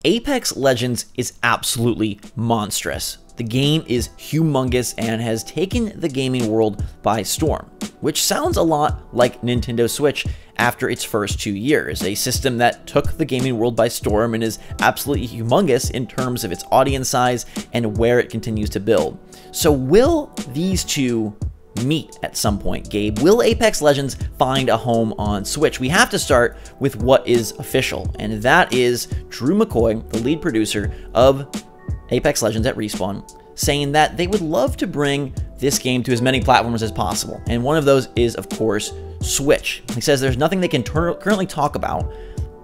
Apex Legends is absolutely monstrous. The game is humongous and has taken the gaming world by storm, which sounds a lot like Nintendo Switch after its first 2 years, a system that took the gaming world by storm and is absolutely humongous in terms of its audience size and where it continues to build. So will these two meet at some point, Gabe? Will Apex Legends find a home on Switch? We have to start with what is official, and that is Drew McCoy, the lead producer of Apex Legends at Respawn, saying that they would love to bring this game to as many platforms as possible, and one of those is, of course, Switch. He says there's nothing they can currently talk about,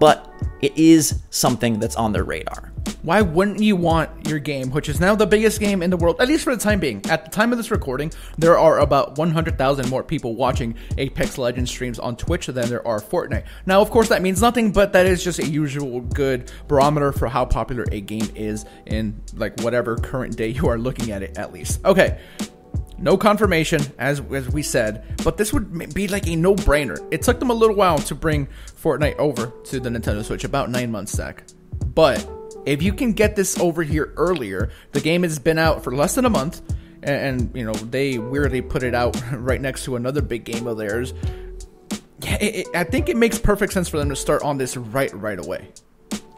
but it is something that's on their radar. Why wouldn't you want your game, which is now the biggest game in the world, at least for the time being? At the time of this recording, there are about 100,000 more people watching Apex Legends streams on Twitch than there are Fortnite. Now, of course, that means nothing, but that is just a usual good barometer for how popular a game is in, like, whatever current day you are looking at it, at least. Okay. No confirmation, as we said, but this would be like a no-brainer. It took them a little while to bring Fortnite over to the Nintendo Switch, about 9 months, Zach. But if you can get this over here earlier, the game has been out for less than a month, and you know, they weirdly put it out right next to another big game of theirs. Yeah, I think it makes perfect sense for them to start on this right away.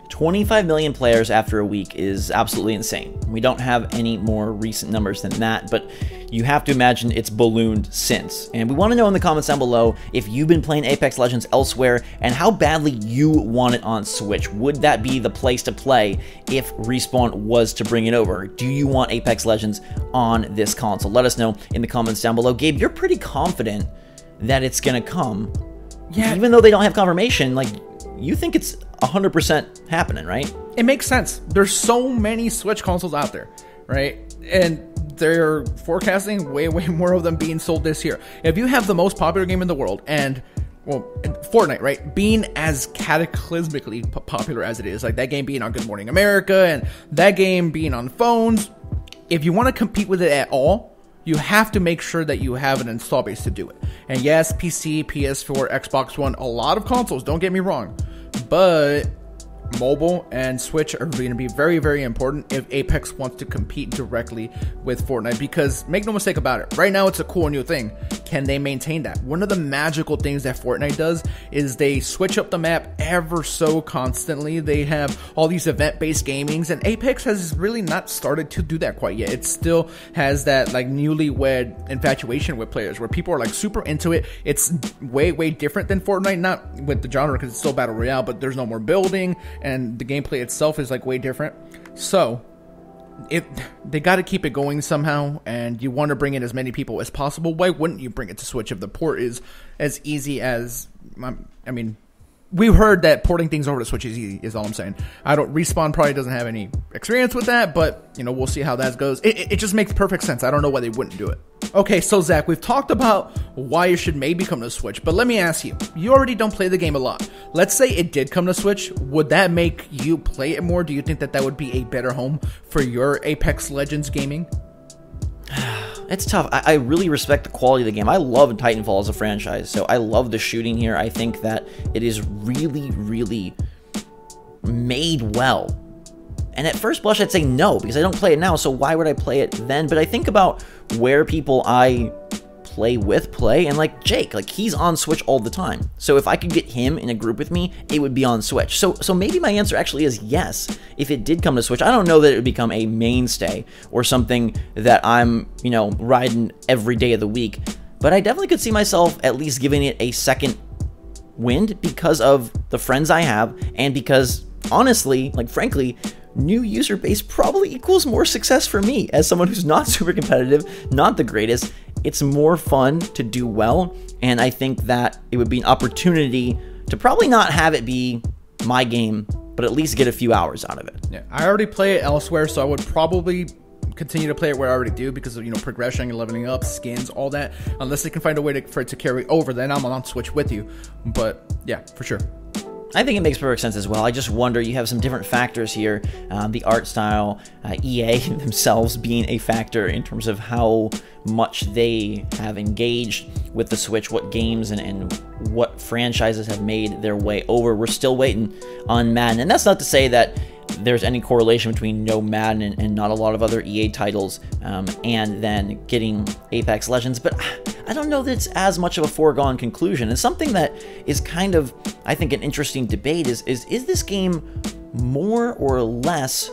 25 million players after a week is absolutely insane. We don't have any more recent numbers than that, but you have to imagine it's ballooned since. And we want to know in the comments down below if you've been playing Apex Legends elsewhere and how badly you want it on Switch. Would that be the place to play if Respawn was to bring it over? Do you want Apex Legends on this console? Let us know in the comments down below. Gabe, you're pretty confident that it's going to come. Yeah. Even though they don't have confirmation, like, you think it's 100% happening, right? It makes sense. There's so many Switch consoles out there, right? And they're forecasting way more of them being sold this year. If you have the most popular game in the world and, well, Fortnite, right, being as cataclysmically popular as it is, like that game being on Good Morning America and that game being on phones, if you want to compete with it at all, you have to make sure that you have an install base to do it. And yes, PC, PS4, Xbox One, a lot of consoles, don't get me wrong, but mobile and Switch are going to be very important if Apex wants to compete directly with Fortnite, because make no mistake about it, right now it's a cool new thing. Can they maintain that? One of the magical things that Fortnite does is they switch up the map ever so constantly. They have all these event-based gamings, and Apex has really not started to do that quite yet. It still has that like newlywed infatuation with players where people are like super into it. It's way different than Fortnite, not with the genre because it's still Battle Royale, but there's no more building and the gameplay itself is like way different. So they got to keep it going somehow, and you want to bring in as many people as possible. Why wouldn't you bring it to Switch if the port is as easy as, I mean, we heard that porting things over to Switch is easy, is all I'm saying. Respawn probably doesn't have any experience with that, but, you know, we'll see how that goes. It just makes perfect sense. I don't know why they wouldn't do it. Okay, so Zach, we've talked about why it should maybe come to Switch, but let me ask you, you already don't play the game a lot. Let's say it did come to Switch, would that make you play it more? Do you think that that would be a better home for your Apex Legends gaming? It's tough. I really respect the quality of the game. I love Titanfall as a franchise, so I love the shooting here. I think that it is really made well. And at first blush, I'd say no, because I don't play it now, so why would I play it then? But I think about where people I play with play, and like Jake, like he's on Switch all the time. So if I could get him in a group with me, it would be on Switch. So maybe my answer actually is yes. If it did come to Switch, I don't know that it would become a mainstay or something that I'm, you know, riding every day of the week, but I definitely could see myself at least giving it a second wind because of the friends I have, and because honestly, like frankly, new user base probably equals more success for me as someone who's not super competitive, not the greatest. It's more fun to do well, and I think that it would be an opportunity to probably not have it be my game, but at least get a few hours out of it. Yeah, I already play it elsewhere, so I would probably continue to play it where I already do because of, you know, progression and leveling up, skins, all that. Unless they can find a way for it to carry over, then I'm on Switch with you. But yeah, for sure. I think it makes perfect sense as well. I just wonder, you have some different factors here. The art style, EA themselves being a factor in terms of how much they have engaged with the Switch, what games and what franchises have made their way over. We're still waiting on Madden, and that's not to say that there's any correlation between no Madden and not a lot of other EA titles, and then getting Apex Legends, but I don't know that it's as much of a foregone conclusion. And something that is kind of, I think, an interesting debate is this game more or less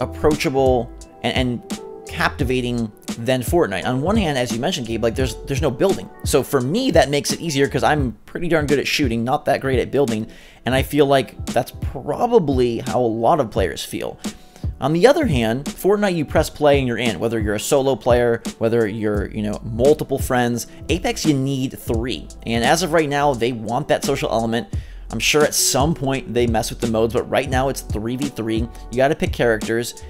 approachable and captivating than Fortnite? On one hand, as you mentioned, Gabe, like there's no building. So for me, that makes it easier because I'm pretty darn good at shooting, not that great at building, and I feel like that's probably how a lot of players feel. On the other hand, Fortnite, you press play and you're in. Whether you're a solo player, whether you're, multiple friends, Apex, you need 3. And as of right now, they want that social element. I'm sure at some point they mess with the modes, but right now it's 3v3. You got to pick characters.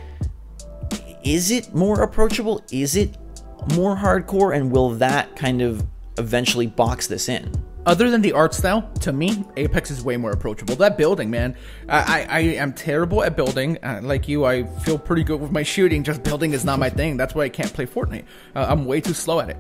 Is it more approachable? Is it more hardcore? And will that kind of eventually box this in? Other than the art style, to me, Apex is way more approachable. That building, man, I am terrible at building. Like you, I feel pretty good with my shooting. Just building is not my thing. That's why I can't play Fortnite. I'm way too slow at it.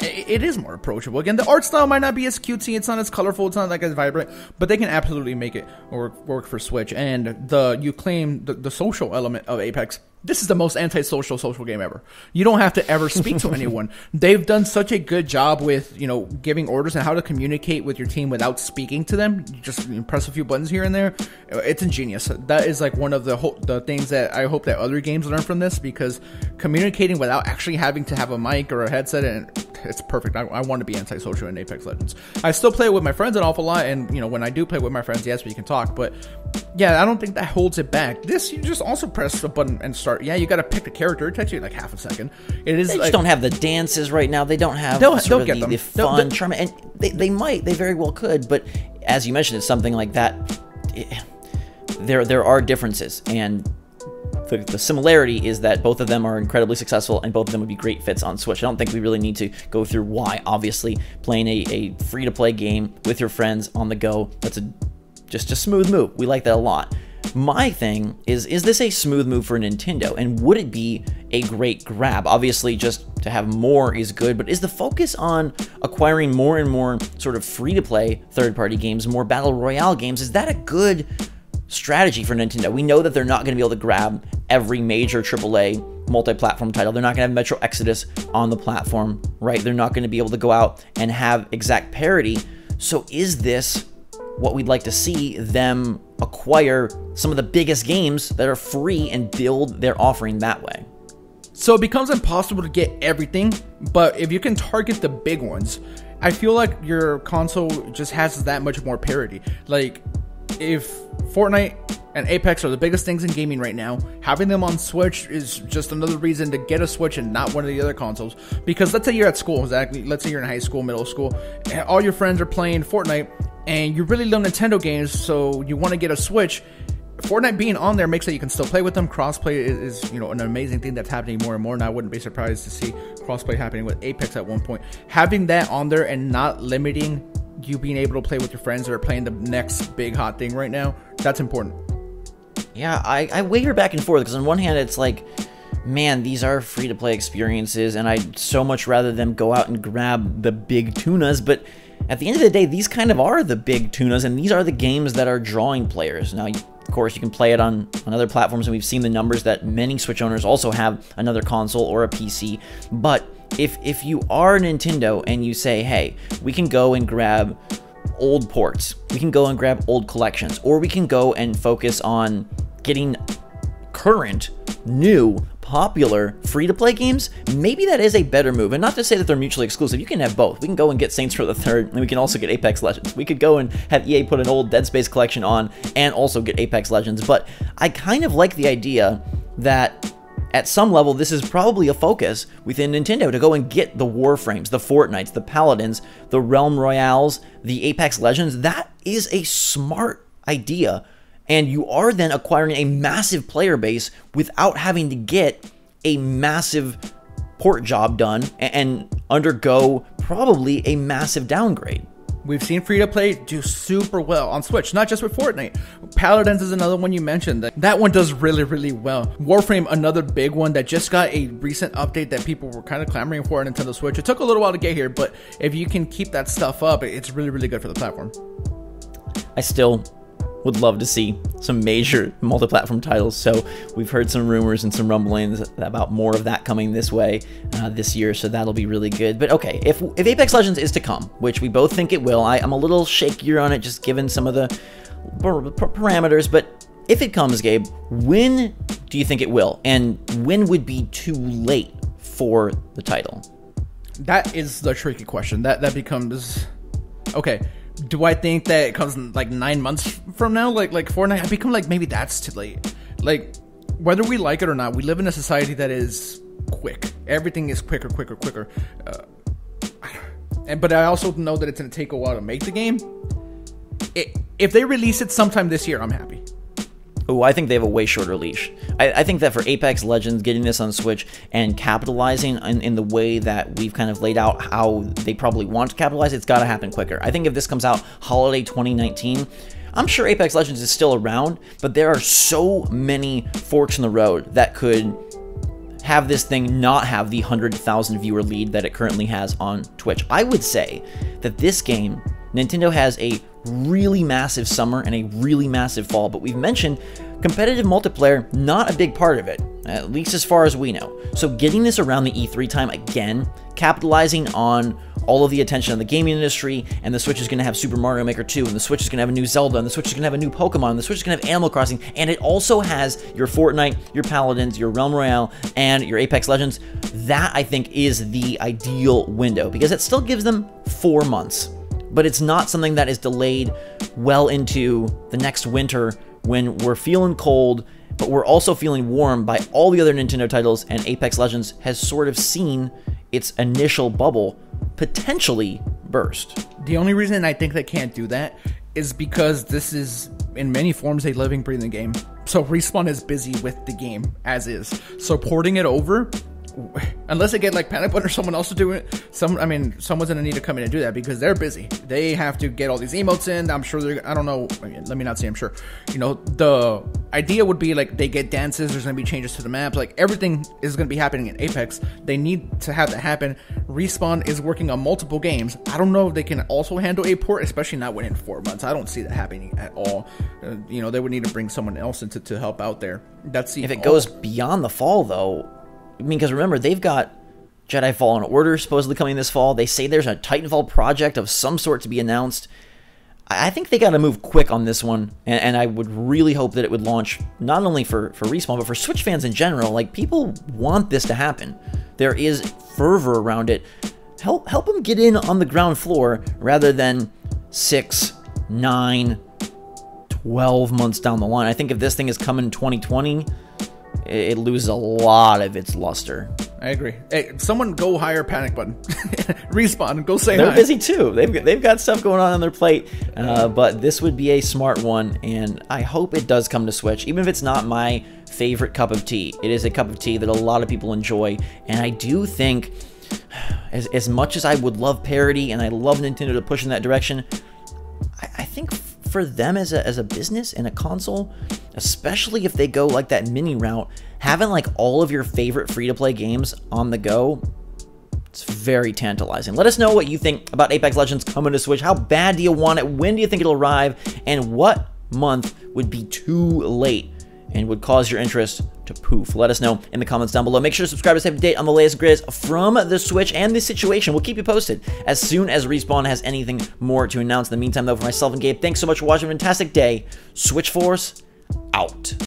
It is more approachable. Again, the art style might not be as cutesy. It's not as colorful. It's not like as vibrant. But they can absolutely make it work for Switch. And you claim the social element of Apex. This is the most antisocial social game ever. You don't have to ever speak to anyone. They've done such a good job with, giving orders and how to communicate with your team without speaking to them. You just press a few buttons here and there. It's ingenious. That is like one of the things that I hope that other games learn from this, because communicating without actually having to have a mic or a headset, and it's perfect. I want to be antisocial in Apex Legends. I still play with my friends an awful lot, and when I do play with my friends, yes, we can talk, but yeah, I don't think that holds it back. This, you just also press the button and start. Yeah, you got to pick the character. It takes you like half a second. They just don't have the dances right now. They don't have they'll get the fun, charm, and they very well could. But as you mentioned, it's something like that. There are differences, and the similarity is that both of them are incredibly successful, and both of them would be great fits on Switch. I don't think we really need to go through why. Obviously, playing a free-to-play game with your friends on the go, that's just a smooth move. We like that a lot. My thing is this a smooth move for Nintendo, and would it be a great grab? Obviously, just to have more is good, but is the focus on acquiring more and more sort of free-to-play third-party games, more Battle Royale games, is that a good strategy for Nintendo? We know that they're not going to be able to grab every major AAA multi-platform title. They're not going to have Metro Exodus on the platform, right? They're not going to be able to go out and have exact parity. So is this what we'd like to see, them acquire some of the biggest games that are free and build their offering that way? So it becomes impossible to get everything, but if you can target the big ones, I feel like your console just has that much more parity. Like, if Fortnite and Apex are the biggest things in gaming right now, having them on Switch is just another reason to get a Switch and not one of the other consoles. Because let's say you're at school, exactly. Let's say you're in high school, middle school, and all your friends are playing Fortnite, and you really love Nintendo games, so you want to get a Switch. Fortnite being on there makes it you can still play with them. Crossplay is an amazing thing that's happening more and more, and I wouldn't be surprised to see crossplay happening with Apex at one point. Having that on there and not limiting you being able to play with your friends that are playing the next big hot thing right now, that's important. Yeah, I waver back and forth, because on one hand it's like, man, these are free-to-play experiences, and I'd so much rather them go out and grab the big tunas, but at the end of the day, these kind of are the big tunas, and these are the games that are drawing players. Now, of course, you can play it on other platforms, and we've seen the numbers that many Switch owners also have another console or a PC, but if you are Nintendo and you say, hey, we can go and grab old ports, we can go and grab old collections, or we can go and focus on getting current, new, popular free-to-play games, maybe that is a better move. And not to say that they're mutually exclusive. You can have both. We can go and get Saints Row the Third, and we can also get Apex Legends. We could go and have EA put an old Dead Space collection on and also get Apex Legends. But I kind of like the idea that at some level, this is probably a focus within Nintendo to go and get the Warframes, the Fortnites, the Paladins, the Realm Royales, the Apex Legends. That is a smart idea. And you are then acquiring a massive player base without having to get a massive port job done and undergo probably a massive downgrade. We've seen free-to-play do super well on Switch, not just with Fortnite. Paladins is another one you mentioned. That one does really, really well. Warframe, another big one that just got a recent update that people were kind of clamoring for on Nintendo Switch. It took a little while to get here, but if you can keep that stuff up, it's really, really good for the platform. I still would love to see some major multi-platform titles, so we've heard some rumors and some rumblings about more of that coming this way this year, so that'll be really good. But okay, if Apex Legends is to come, which we both think it will, I'm a little shakier on it just given some of the parameters, but if it comes, Gabe, when do you think it will, and when would be too late for the title? That is the tricky question. That becomes... Okay, do I think that it comes like 9 months from now, like Fortnite? I become like, maybe that's too late. Like, whether we like it or not, we live in a society that is quick. Everything is quicker. But I also know that it's going to take a while to make the game. If they release it sometime this year, I'm happy. Oh, I think they have a way shorter leash. I think that for Apex Legends, getting this on Switch and capitalizing in the way that we've kind of laid out how they probably want to capitalize, it's got to happen quicker. I think if this comes out holiday 2019, I'm sure Apex Legends is still around, but there are so many forks in the road that could have this thing not have the 100,000 viewer lead that it currently has on Twitch. I would say that this game, Nintendo has a really massive summer and a really massive fall, but we've mentioned competitive multiplayer, not a big part of it, at least as far as we know. So getting this around the E3 time again, capitalizing on all of the attention of the gaming industry, and the Switch is going to have Super Mario Maker 2, and the Switch is going to have a new Zelda, and the Switch is going to have a new Pokemon, and the Switch is going to have Animal Crossing, and it also has your Fortnite, your Paladins, your Realm Royale, and your Apex Legends. That, I think, is the ideal window, because it still gives them 4 months. But it's not something that is delayed well into the next winter when we're feeling cold, but we're also feeling warm by all the other Nintendo titles, and Apex Legends has sort of seen its initial bubble potentially burst. The only reason I think they can't do that is because this is, in many forms, a living, breathing game. So Respawn is busy with the game as is. So porting it over, unless they get like Panic Button or someone else to do it, someone's gonna need to come in and do that because they're busy. They have to get all these emotes in. I'm sure I don't know. Let me not say I'm sure. You know, the idea would be like they get dances. There's gonna be changes to the maps. Like everything is gonna be happening in Apex. They need to have that happen. Respawn is working on multiple games. I don't know if they can also handle a port, especially not within 4 months. I don't see that happening at all. You know, they would need to bring someone else in to help out there. That's if it goes beyond the fall, though. I mean, because remember, they've got Jedi Fallen Order supposedly coming this fall. They say there's a Titanfall project of some sort to be announced. I think they got to move quick on this one, and I would really hope that it would launch not only for Respawn, but for Switch fans in general. Like, people want this to happen. There is fervor around it. Help them get in on the ground floor rather than 6, 9, 12 months down the line. I think if this thing is coming in 2020... it loses a lot of its luster. I agree. Hey, someone go hire Panic Button. Respawn, go say They're hi. busy too. They've got stuff going on their plate. But this would be a smart one, and I hope it does come to Switch. Even if it's not my favorite cup of tea, it is a cup of tea that a lot of people enjoy. And I do think, as much as I would love parity, and I love Nintendo to push in that direction, I think for them as a business and a console, especially if they go like that mini route, having like all of your favorite free-to-play games on the go, it's very tantalizing. Let us know what you think about Apex Legends coming to Switch. How bad do you want it? When do you think it'll arrive? And what month would be too late and would cause your interest to poof? Let us know in the comments down below. Make sure to subscribe to stay up to date on the latest and greatest from the Switch and the situation. We'll keep you posted as soon as Respawn has anything more to announce. In the meantime, though, for myself and Gabe, thanks so much for watching. Fantastic day. SwitchForce out.